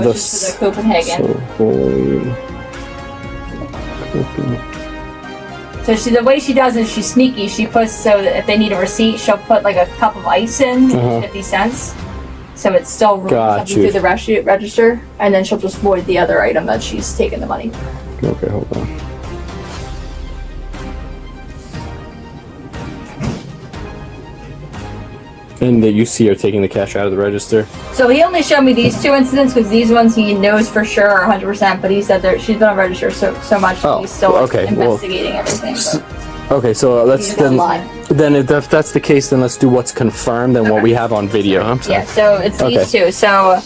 Which is for the Copenhagen. So the way she does is she's sneaky. She puts, so that if they need a receipt, she'll put like a cup of ice in, 50 cents. So it's still running through the register, and then she'll just void the other item that she's taken the money. Okay, hold on. And the U.C. are taking the cash out of the register? So he only showed me these two incidents because these ones he knows for sure are 100%, but he said that she's been on register so much he's still investigating everything. Okay, so let's then if that's the case, then let's do what's confirmed and what we have on video. Yeah, so it's these two. So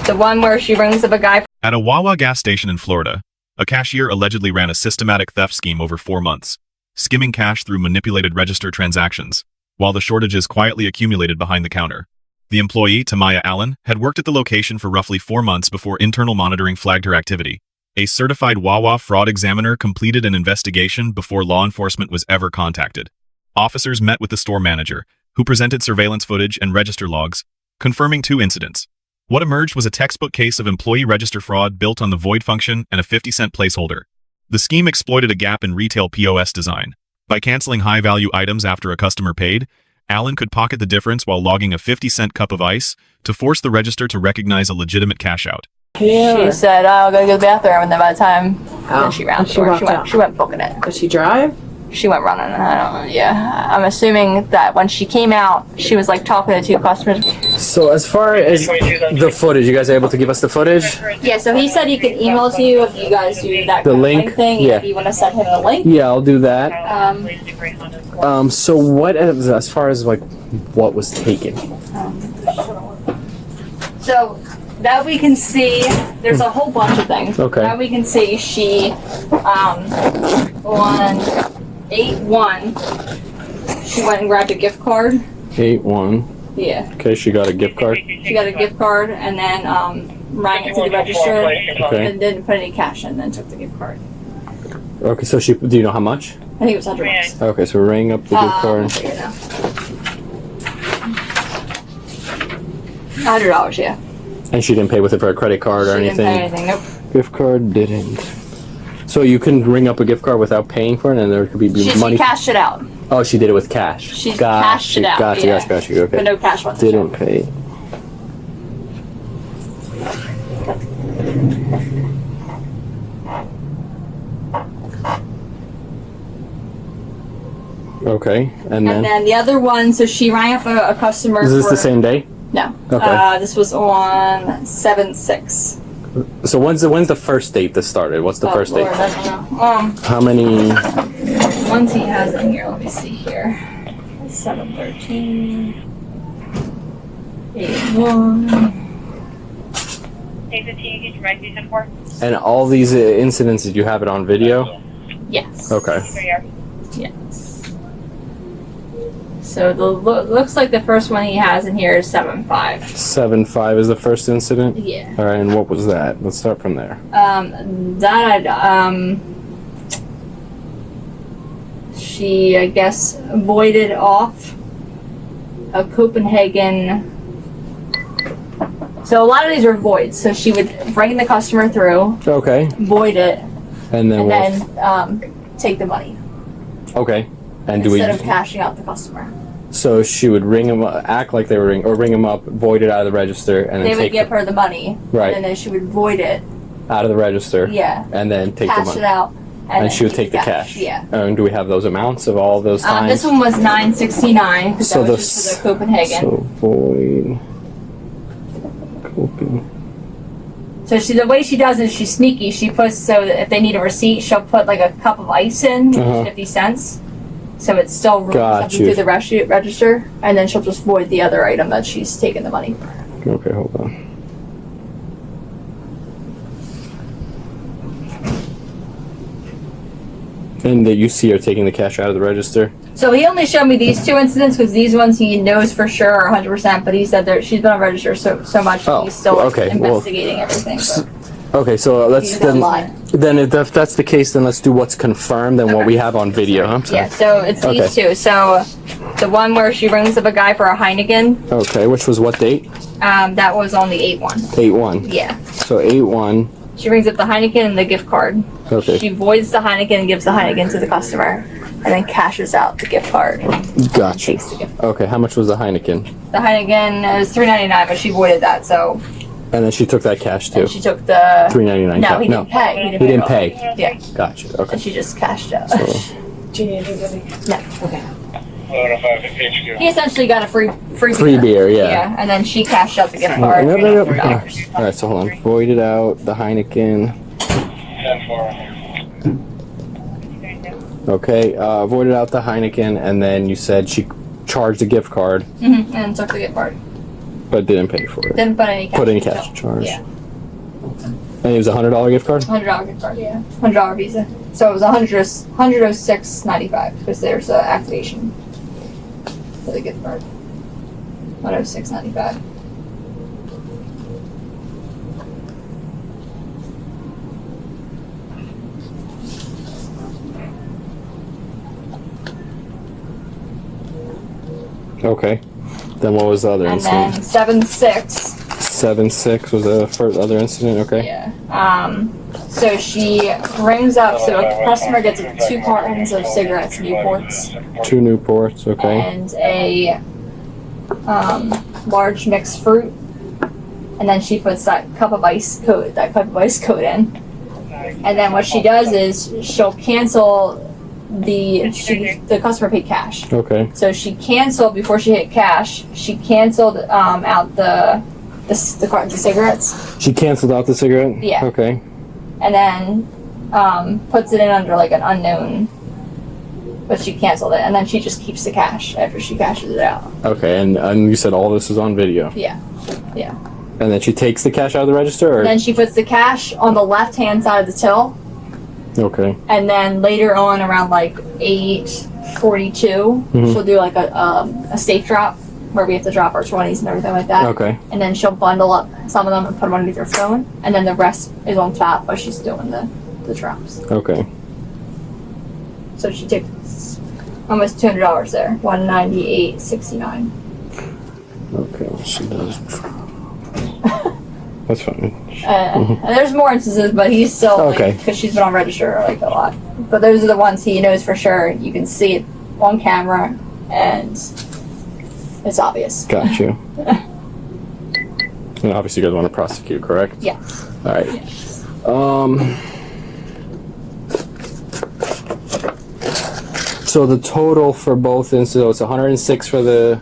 the one where she rings up a guy. At a Wawa gas station in Florida, a cashier allegedly ran a systematic theft scheme over 4 months, skimming cash through manipulated register transactions, while the shortages quietly accumulated behind the counter. The employee, Tamaya Allen, had worked at the location for roughly 4 months before internal monitoring flagged her activity. A certified Wawa fraud examiner completed an investigation before law enforcement was ever contacted. Officers met with the store manager, who presented surveillance footage and register logs, confirming 2 incidents. What emerged was a textbook case of employee register fraud built on the void function and a 50-cent placeholder. The scheme exploited a gap in retail POS design. By canceling high-value items after a customer paid, Allen could pocket the difference while logging a 50-cent cup of ice to force the register to recognize a legitimate cash-out. She said, I'll go to the bathroom, and then by the time she ran the door, she went booking it. Does she drive? She went running, I don't know, yeah. I'm assuming that when she came out, she was like talking to 2 customers. So as far as the footage, you guys are able to give us the footage? Yeah, so he said he could email it to you if you guys do that the link thing. Yeah. If you want to send him the link. Yeah, I'll do that. So what, as far as like what was taken? So that we can see, there's a whole bunch of things. Okay. That we can see she, on 8/1, she went and grabbed a gift card. 8/1. Yeah. Okay, she got a gift card. She got a gift card and then rang it to the register and didn't put any cash in, then took the gift card. Okay, so do you know how much? I think it was $100. Okay, so we're ringing up the gift card. I'll figure it out. $100, yeah. And she didn't pay with it for a credit card or anything? She didn't pay anything, nope. Gift card didn't. So you can ring up a gift card without paying for it, and there could be money? She cashed it out. Oh, she did it with cash. She cashed it out, Got you, okay. But no cash whatsoever. Didn't pay. Okay, and then the other one, so she rang up a customer. Is this the same day? No. Okay. This was on 7/6. So when's the first date this started? What's the first date? Lord, I don't know. How many? Ones he has in here. Let me see here. 7/13. 8/1. And all these incidents, did you have it on video? Yes. Okay. Yes. So the looks like the first one he has in here is 7/5. 7/5 is the first incident? Yeah. All right, and what was that? Let's start from there. She, I guess, voided off a Copenhagen. So a lot of these are voids. So she would bring the customer through. Okay. Void it. And then take the money. Okay. And instead of cashing out the customer. So she would ring them up, act like they were ring them up, void it out of the register, and then they would give her the money. Right. And then she would void it. Out of the register. Yeah. And then take the money. Cash it out. And she would take the cash. Yeah. And do we have those amounts of all those times? This one was $9.69. So that was just for the Copenhagen. So void. Copenhagen. So the way she does is she's sneaky. She puts, so that if they need a receipt, she'll put like a cup of ice in, 50 cents. So it's still running through the register, and then she'll just void the other item that she's taken the money. Okay, hold on. And the U.C. are taking the cash out of the register? So he only showed me these two incidents because these ones he knows for sure are 100%, but he said that she's been on register so much he's still investigating everything. Okay, so let's then if that's the case, then let's do what's confirmed and what we have on video. I'm sorry. Yeah, so it's these two. So the one where she rings up a guy for a Heineken. Okay, which was what date? That was on the 8/1. 8/1. Yeah. So 8/1. She rings up the Heineken and the gift card. Okay. She voids the Heineken and gives the Heineken to the customer, and then cashes out the gift card. Gotcha. Takes the gift card. Okay, how much was the Heineken? The Heineken was $3.99, but she voided that, so. And then she took that cash too. And she took the $3.99. No, he didn't pay. He didn't pay. Yeah. Gotcha. Okay. And she just cashed out. So, Do you need anybody? No. Okay. He essentially got a free beer, yeah. Yeah, and then she cashed out the gift card. Yep. $3. All right, so hold on. Voided out the Heineken. Okay, voided out the Heineken, and then you said she charged a gift card, And took the gift card. but didn't pay for it. Didn't put any cash. Charge. Yeah. And it was a $100 gift card. $100 gift card, yeah. $100 Visa. So it was $106.95 because there's an activation for the gift card. $106.95. Okay. Then what was the other And incident? then 7/6. 7/6 was the first other incident. Okay. Yeah. So she rings up. So a customer gets 2 cartons of cigarettes, Newports, 2 Newports. Okay. and a large mixed fruit. And then she puts that cup of ice coat in. And then what she does is she'll cancel the customer paid cash. Okay. So she canceled before she hit cash. She canceled out the cartons of cigarettes. She canceled out the cigarette. Yeah. Okay. And then puts it in under like an unknown, but she canceled it, and then she just keeps the cash after she cashes it out. Okay, and you said all this is on video. Yeah. And then she takes the cash out of the register, or? And then she puts the cash on the left-hand side of the till, Okay. and then later on, around like 8:42, she'll do like a safe drop where we have to drop our 20s and everything like that. Okay. And then she'll bundle up some of them and put them underneath her phone, and then the rest is on top while she's doing the drops. Okay. So she takes almost $200 there, $198.69. Okay. She does. That's fine. And there's more instances, but he's still Okay. because she's been on register like a lot. But those are the ones he knows for sure. You can see it on camera, and it's obvious. Got you. And obviously, you guys want to prosecute, correct? Yeah. All right. So the total for both incidents, 106 for the.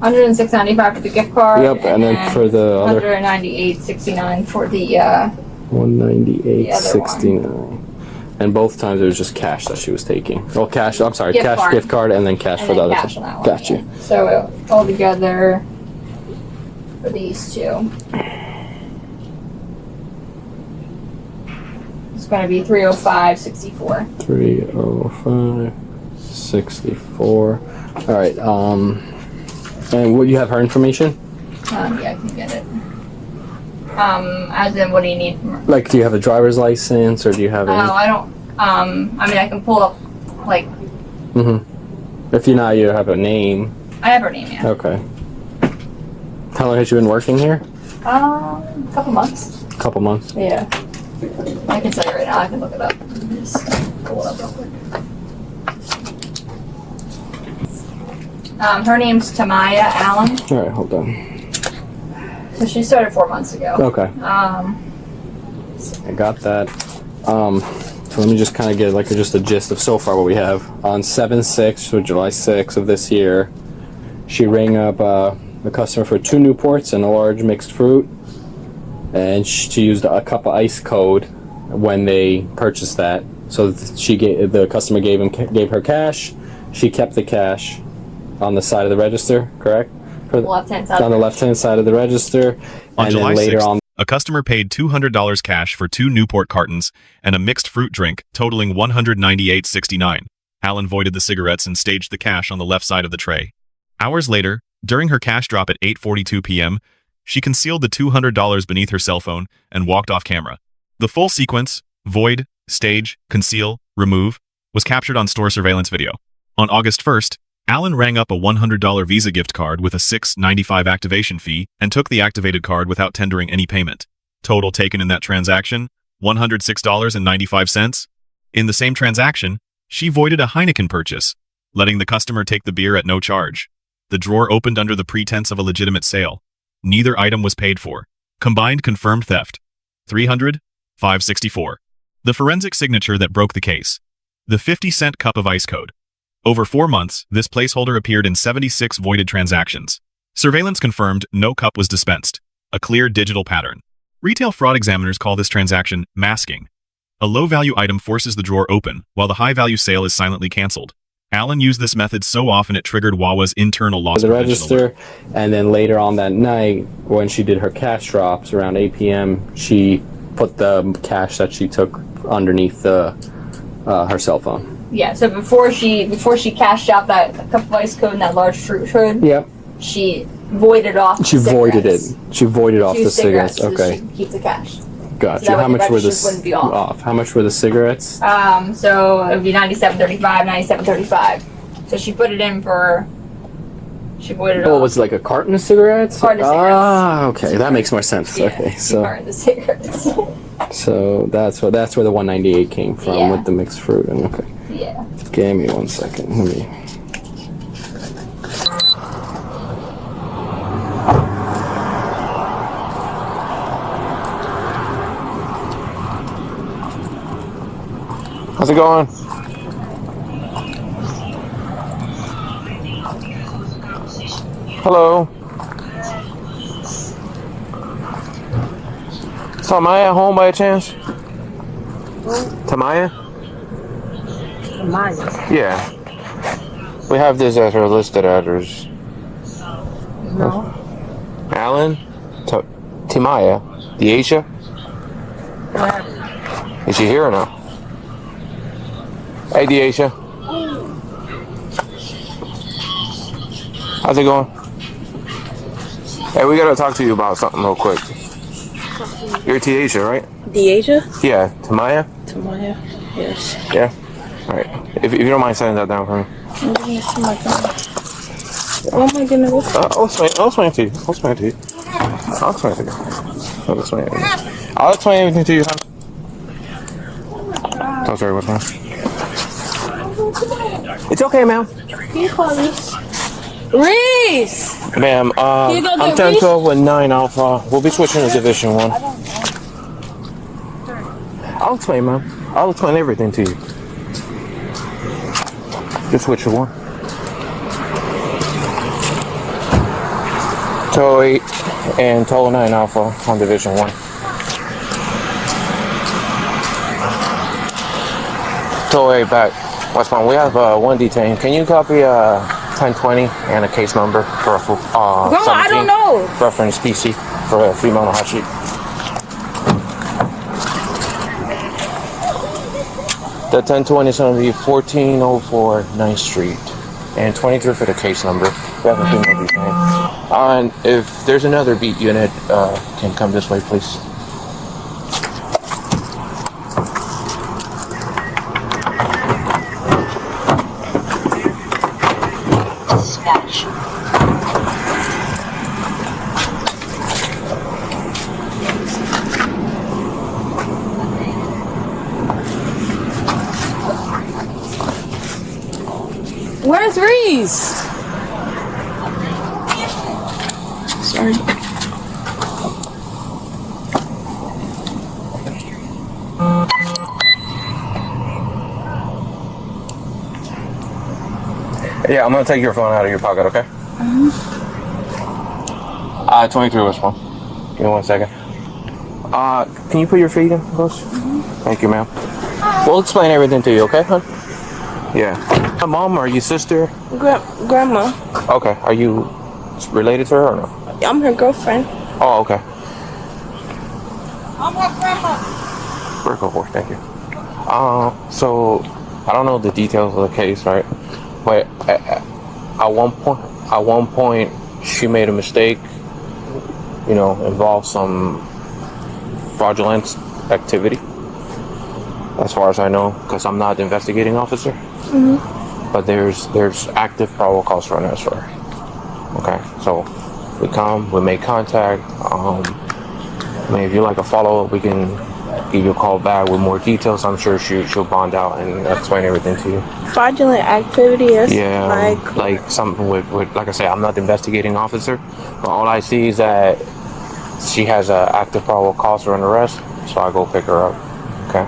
$106.95 for the gift card. Yep, and then for the other. $198.69 for the 198.69. And both times it was just cash that she was taking. Oh, cash. I'm sorry, gift card, and then cash and for the then other. cash on that one. Got you. Yeah. So all together for these two, it's going to be $305.64. 305.64. All right. And what you have her information? Yeah, I can get it. As in, what do you need from her? Like, do you have a driver's license, or do you have any? I don't. I mean, I can pull up, like. If you're not, you have a name. I have her name, yeah. Okay. How long has she been working here? A couple months. Couple months. Yeah. I can tell you right now. I can look it up. Just pull it up real quick. Her name's Tamaya Allen. All right, hold on. So she started 4 months ago. Okay. I got that. So let me just kind of get like just a gist of so far what we have. On 7/6, so July 6th of this year, she rang up a customer for 2 Newports and a large mixed fruit, and she used a cup of ice code when they purchased that. So the customer gave her cash. She kept the cash on the side of the register, correct? On the left-hand side. On the left-hand side of the register. On and July then later 6th, on. a customer paid $200 cash for 2 Newport cartons and a mixed fruit drink totaling $198.69. Allen voided the cigarettes and staged the cash on the left side of the tray. Hours later, during her cash drop at 8:42 p.m., she concealed the $200 beneath her cell phone and walked off camera. The full sequence, void, stage, conceal, remove, was captured on store surveillance video. On August 1st, Alan rang up a $100 Visa gift card with a $6.95 activation fee and took the activated card without tendering any payment. Total taken in that transaction, $106.95. In the same transaction, she voided a Heineken purchase, letting the customer take the beer at no charge. The drawer opened under the pretense of a legitimate sale. Neither item was paid for. Combined confirmed theft. $300,564. The forensic signature that broke the case. The 50-cent cup of ice code. Over 4 months, this placeholder appeared in 76 voided transactions. Surveillance confirmed no cup was dispensed. A clear digital pattern. Retail fraud examiners call this transaction masking. A low-value item forces the drawer open, while the high-value sale is silently canceled. Alan used this method so often it triggered Wawa's internal loss the prevention register, alert. and then later on that night, when she did her cash drops around 8 p.m., she put the cash that she took underneath her cell phone. Yeah, so before she cashed out that cup of ice code and that large fruit hood, Yep. she voided off. She voided it. She voided off the cigarettes. So Okay. she can keep the cash. Gotcha. So How much were registers wouldn't be off. How much were the cigarettes? So it would be $97.35. So she put it in for. She voided Oh, off. was it like a carton of cigarettes? Carton of cigarettes. Ah, okay, that makes more sense. Yeah, Okay, so the cigarettes. so that's where the 198 came from Yeah. with the mixed fruit. And okay, Yeah. give me 1 second. Let me. How's it going? Hello. Is Tamaya home by chance? Tamaya? Tamaya? Yeah. We have this as her listed address. No. Alan? Timaya? Deasia? Is she here or no? Hey, Deasia. How's it going? Hey, we gotta talk to you about something real quick. You're Deasia, right? Deasia? Yeah. Tamaya? Tamaya? Yes. Yeah. All right. If you don't mind setting that down for me. I'm giving this to my God. Oh my goodness. I'll explain it to you. I'll explain it to you. I'll explain everything to you, huh? Oh, sorry, what's wrong? It's okay, ma'am. Can you call this? Reese! Ma'am, you go I'm get 1012 with 9 Alpha. We'll be switching to Division 1. I'll explain, ma'am. I'll explain everything to you. Just switch to 1. Tow 8 and Tow 9 Alpha on Division 1. Tow 8 back. West Palm. We have one detained. Can you copy 1020 and a case number for a full, Grandma, 17? I don't know. Reference PC for a female on the hot sheet. The 1020 is going to be 1404 9th Street and 23 for the case number. We have a female detained. And if there's another beat unit, can come this way, please. Where's Reese? Sorry. Yeah, I'm gonna take your phone out of your pocket, okay? 23 was one. Give me 1 second. Can you put your feet in close? Thank you, ma'am. We'll explain everything to you, okay, hon? Yeah. Mom, are you sister? Grandma. Okay. Are you related to her or no? I'm her girlfriend. Oh, okay. I'm her grandma. Very cool. Thank you. So I don't know the details of the case, right? But at one point, she made a mistake. You know, involved some fraudulence activity, as far as I know, because I'm not the investigating officer. But there's active probable cause for an arrest. Okay, so we come, we make contact. I mean, if you like a follow-up, we can give you a call back with more details. I'm sure she'll bond out and explain everything to you. Fraudulent activity is like something with like I say, I'm not the investigating officer, but all I see is that she has an active probable cause for an arrest, so I go pick her up. Okay,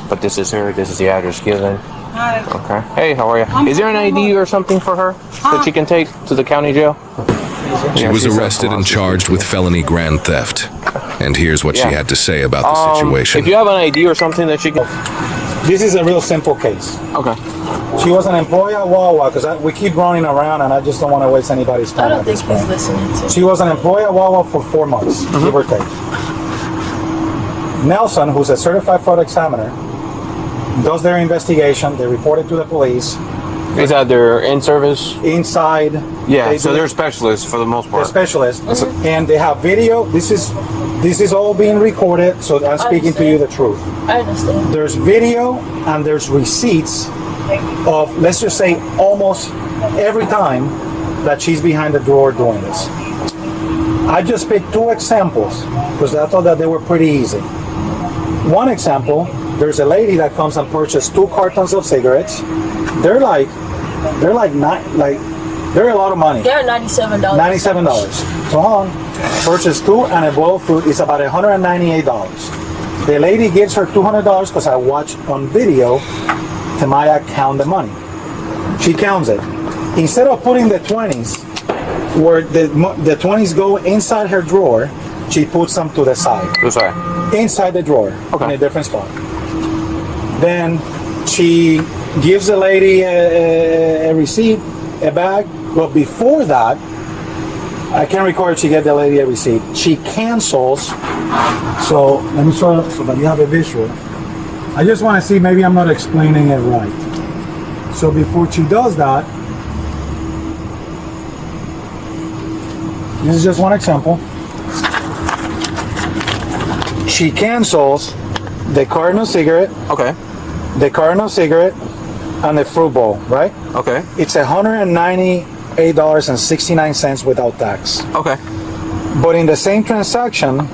but this is her. This is the address given. Hi. Okay. Hey, how are you? Is there an ID or something for her that she can take to the county jail? She was arrested and charged with felony grand theft. And here's what she had to say about the situation. If you have an ID or something that she can... This is a real simple case. Okay. She was an employee at Wawa, because we keep running around and I just don't want to waste anybody's time. I don't think he's listening to. She was an employee at Wawa for 4 months, give or take. Nelson, who's a certified fraud examiner, does their investigation. They report it to the police. Is that their in-service? Inside. Yeah, so they're specialists for the most part. They're specialists. And they have video. This is all being recorded, so I'm speaking to you the truth. I understand. There's video and there's receipts of, let's just say, almost every time that she's behind the drawer doing this. I just picked 2 examples because I thought that they were pretty easy. One example, there's a lady that comes and purchases 2 cartons of cigarettes. They're a lot of money. They're $97. $97. So hold on. Purchase 2 and a bowl of fruit is about $198. The lady gives her $200 because I watched on video Tamaya count the money. She counts it. Instead of putting the 20s where the 20s go inside her drawer, she puts them to the side. To the side. Inside the drawer, in a different spot. Then she gives the lady a receipt, a bag, but before that, I can't record if she gave the lady a receipt. She cancels. So let me show you so that you have a visual. I just want to see, maybe I'm not explaining it right. So before she does that, this is just one example. She cancels the carton of cigarette. Okay. The carton of cigarette and the fruit bowl, right? Okay. It's $198.69 without tax. Okay. But in the same transaction,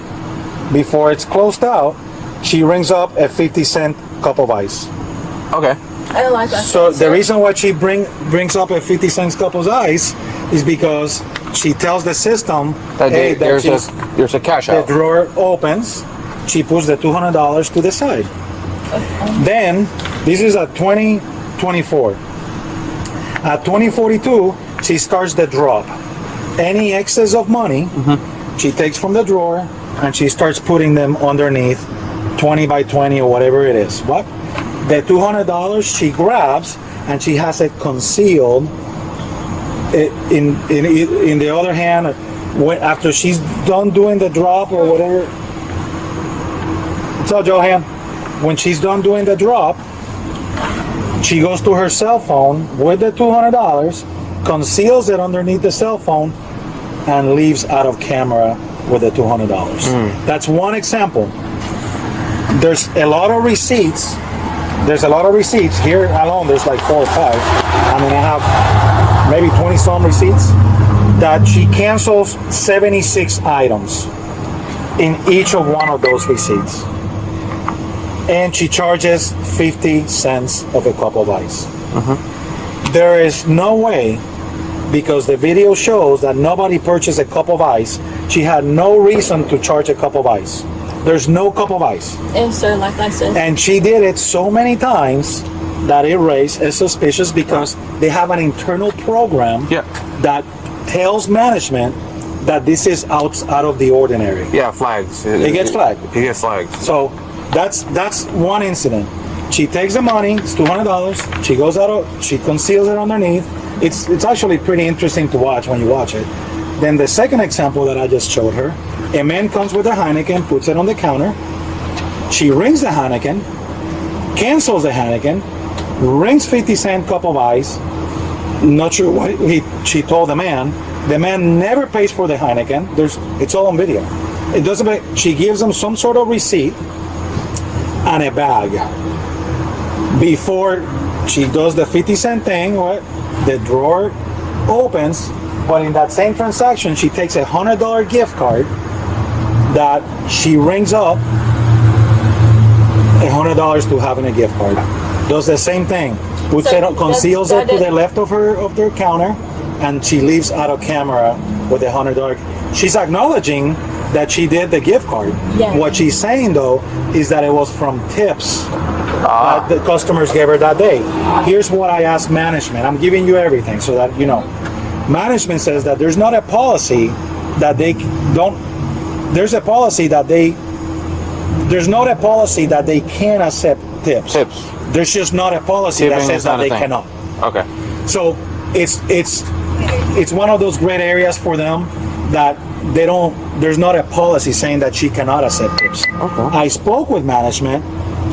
before it's closed out, she rings up a 50-cent cup of ice. Okay. I don't like that. So the reason why she brings up a 50-cent cup of ice is because she tells the system that there's a cash out. The drawer opens, she puts the $200 to the side. Then, this is at 2024. At 2042, she starts the drop. Any excess of money, she takes from the drawer and she starts putting them underneath 20 by 20 or whatever it is. What? The $200 she grabs and she has it concealed in the other hand. After she's done doing the drop or whatever. What's up, Johan? When she's done doing the drop, she goes to her cell phone with the $200, conceals it underneath the cell phone, and leaves out of camera with the $200. That's one example. There's a lot of receipts. Here alone, there's like 4 or 5. I mean, I have maybe 20 some receipts that she cancels 76 items in each of one of those receipts. And she charges 50 cents of a cup of ice. There is no way, because the video shows that nobody purchased a cup of ice. She had no reason to charge a cup of ice. There's no cup of ice. And so, like I said. And she did it so many times that it raised a suspicious, because they have an internal program that tells management that this is out of the ordinary. Yeah, flags. It gets flagged. It gets flagged. So that's one incident. She takes the money, it's $200. She goes out, she conceals it underneath. It's actually pretty interesting to watch when you watch it. Then the second example that I just showed her, a man comes with a Heineken, puts it on the counter. She rings the Heineken, cancels the Heineken, rings 50-cent cup of ice. Not sure what she told the man. The man never pays for the Heineken. It's all on video. It doesn't. She gives him some sort of receipt and a bag. Before she does the 50-cent thing, what? The drawer opens, but in that same transaction, she takes $100 gift card that she rings up $100 to having a gift card. Does the same thing. Puts it, conceals it to the left of their counter, and she leaves out of camera with $100. She's acknowledging that she did the gift card. Yes. What she's saying though is that it was from tips that the customers gave her that day. Here's what I asked management. I'm giving you everything so that you know. Management says that there's not a policy that they don't. There's a policy that there's not a policy that they can accept tips. There's just not a policy that says that they cannot. Okay. So it's one of those great areas for them that they don't. There's not a policy saying that she cannot accept tips. Okay. I spoke with management.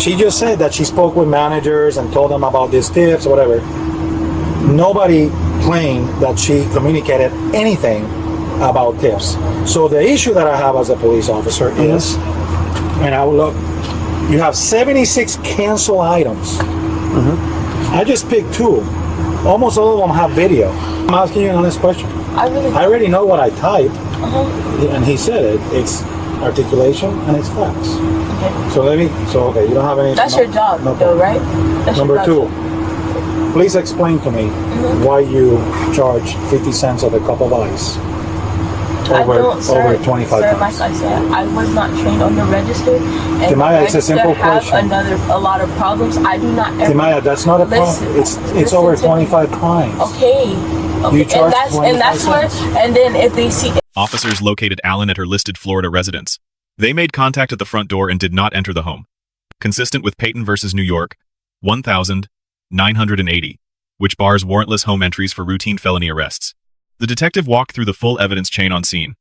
She just said that she spoke with managers and told them about these tips, whatever. Nobody claimed that she communicated anything about tips. So the issue that I have as a police officer is, and I will look, you have 76 cancel items. I just picked 2. Almost all of them have video. I'm asking you an honest question. I already know what I typed, and he said it. It's articulation and it's facts. Okay. So okay, you don't have any. That's your job, though, right? That's Number 2, please explain to me why you charge 50 cents of a cup of ice over 25 sir, times. like I said, I was not trained on the register. And Timaya, it's a simple question. A lot of problems. I do not ever. Timaya, that's not a problem. It's over 25 times. Okay. You charge and that's where. And then if they see. Officers located Allen at her listed Florida residence. They made contact at the front door and did not enter the home. Consistent with Payton versus New York, 1980, which bars warrantless home entries for routine felony arrests. The detective walked through the full evidence chain on scene.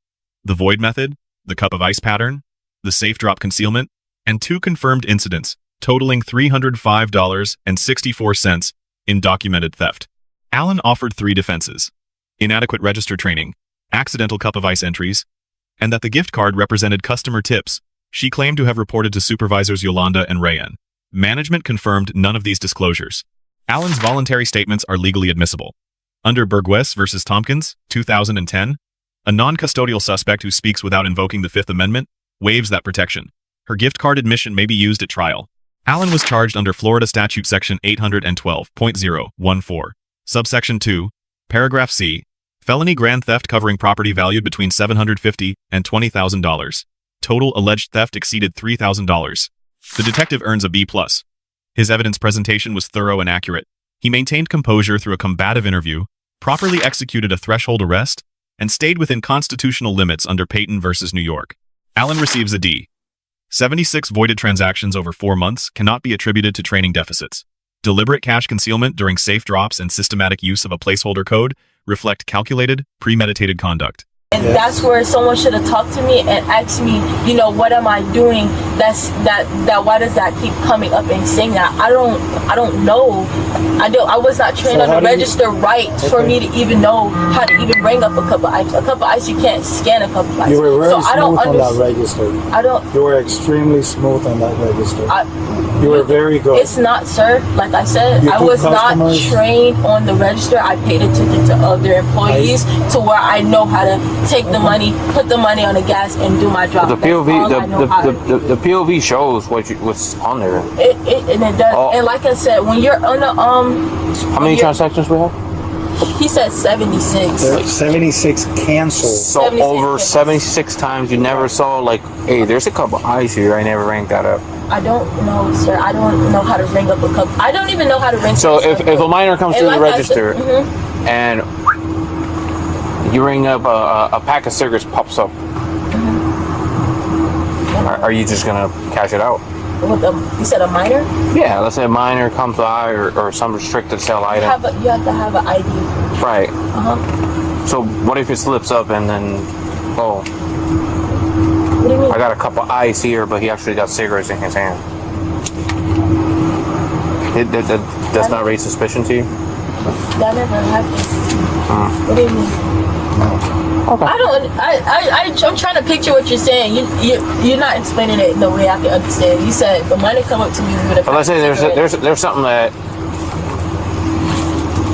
The void method, the cup of ice pattern, the safe drop concealment, and 2 confirmed incidents, totaling $305.64 in documented theft. Allen offered 3 defenses: inadequate register training, accidental cup of ice entries, and that the gift card represented customer tips. She claimed to have reported to supervisors Yolanda and Rayan. Management confirmed none of these disclosures. Allen's voluntary statements are legally admissible. Under Burgess versus Tompkins, 2010, a non-custodial suspect who speaks without invoking the Fifth Amendment waives that protection. Her gift card admission may be used at trial. Allen was charged under Florida Statute Section 812.014, subsection 2, paragraph C, felony grand theft covering property valued between $750 and $20,000. Total alleged theft exceeded $3,000. The detective earns a B+. His evidence presentation was thorough and accurate. He maintained composure through a combative interview, properly executed a threshold arrest, and stayed within constitutional limits under Payton versus New York. Allen receives a D. 76 voided transactions over 4 months cannot be attributed to training deficits. Deliberate cash concealment during safe drops and systematic use of a placeholder code reflect calculated, premeditated conduct. And that's where someone should have talked to me and asked me, you know, what am I doing? Why does that keep coming up and saying that? I don't know. I was not trained on the register for me to even know how to even bring up a cup of ice. A cup of ice, you can't scan a cup of ice. You were very smooth on that register. You were extremely smooth on that register. You were very good. It's not, sir. Like I said, I was not trained on the register. I paid attention to other employees to where I know how to take the money, put the money on the gas, and do my job. The POV, the POV shows what's on there. And it does. And like I said, when you're on the how many transactions we have? He said 76. 76 canceled. So 76 over 76 times, you never saw like, hey, there's a cup of ice here. I never ranked that up. I don't know, sir. I don't know how to ring up a cup. I don't even know how to ring. So if a minor comes through the register and you ring up a pack of cigarettes pops up, are you just gonna cash it out? You said a minor? Yeah, let's say a minor comes by or some restricted sale item. You have to have an ID. Right. So what if it slips up and then, what do you mean? I got a cup of ice here, but he actually got cigarettes in his hand. Does not raise suspicion to you? That never happens. What do you mean? I'm trying to picture what you're saying. You're not explaining it in the way I can understand. You said the money come up to me with a. But let's say there's something that,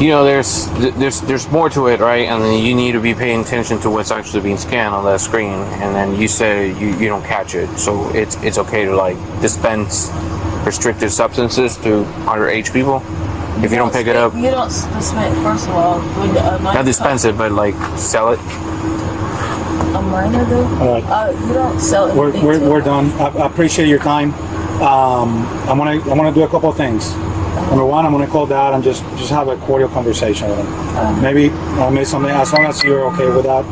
you know, there's more to it, right? And then you need to be paying attention to what's actually being scanned on that screen. And then you say you don't catch it, so it's okay to like dispense restricted substances to underage people if you don't pick it up. You don't dispense. First of all, when not dispense it, but like sell it. A minor though. All right. You don't sell anything. We're done. I appreciate your time. I'm gonna do a couple of things. Number one, I'm gonna call Dad and just have a cordial conversation with him. Maybe I'll make something as long as you're okay with that.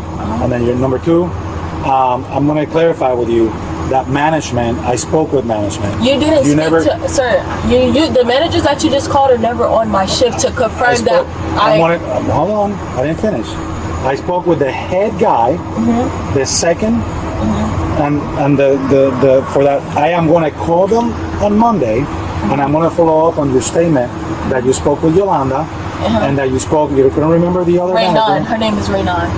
And then you're number two. I'm gonna clarify with you that management. I spoke with management. You didn't. You never, sir. You the managers that you just called are never on my shift to confirm that. Hold on. I didn't finish. I spoke with the head guy, the second, and the for that. I am going to call them on Monday, and I'm going to follow up on your statement that you spoke with Yolanda, and that you couldn't remember the other Raynon. Her name is Raynon.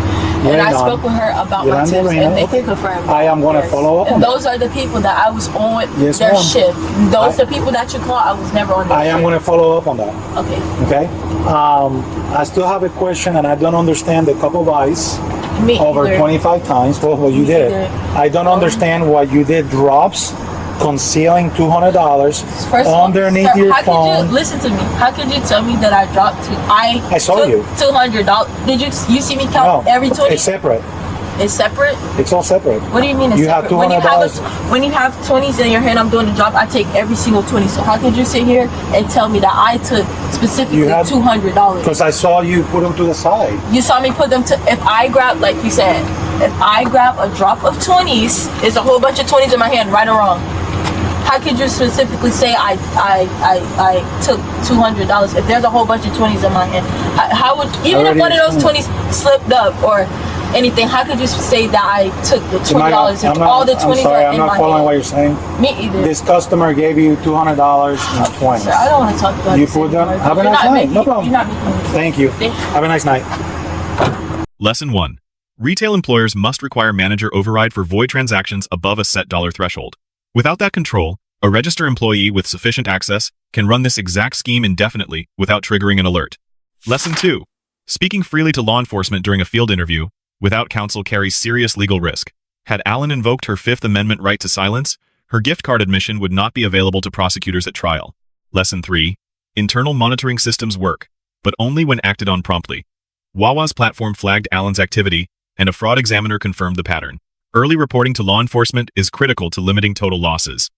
And I spoke with her about my tips, and they confirmed. I am going to follow up on that. Those are the people that I was on their shift. Those are the people that you call. I was never on their shift. I am going to follow up on that. Okay. I still have a question, and I don't understand the cup of ice over 25 times. Well, you did it. I don't understand why you did drops concealing $200 underneath your phone. Listen to me. How could you tell me that I dropped? I saw you. $200. Did you see me count every 20? It's separate. It's separate? It's all separate. What do you mean it's separate? You have $200. When you have 20s in your hand, I'm doing the drop, I take every single 20. So how could you sit here and tell me that I took specifically $200? Because I saw you put them to the side. You saw me put them to, if I grab, like you said, if I grab a drop of 20s, there's a whole bunch of 20s in my hand, right or wrong. How could you specifically say I took $200 if there's a whole bunch of 20s in my hand? How would, even if one of those 20s slipped up or anything, how could you say that I took the $20 if all the 20s are in my hand? I'm not following what you're saying. Me either. This customer gave you $200 in 20s. Sir, I don't want to talk about You put them. Have a nice night. No problem. Thank you. Have a nice night. Lesson 1. Retail employers must require manager override for void transactions above a set dollar threshold. Without that control, a register employee with sufficient access can run this exact scheme indefinitely without triggering an alert. Lesson 2. Speaking freely to law enforcement during a field interview without counsel carries serious legal risk. Had Allen invoked her Fifth Amendment right to silence, her gift card admission would not be available to prosecutors at trial. Lesson 3. Internal monitoring systems work, but only when acted on promptly. Wawa's platform flagged Allen's activity, and a fraud examiner confirmed the pattern. Early reporting to law enforcement is critical to limiting total losses.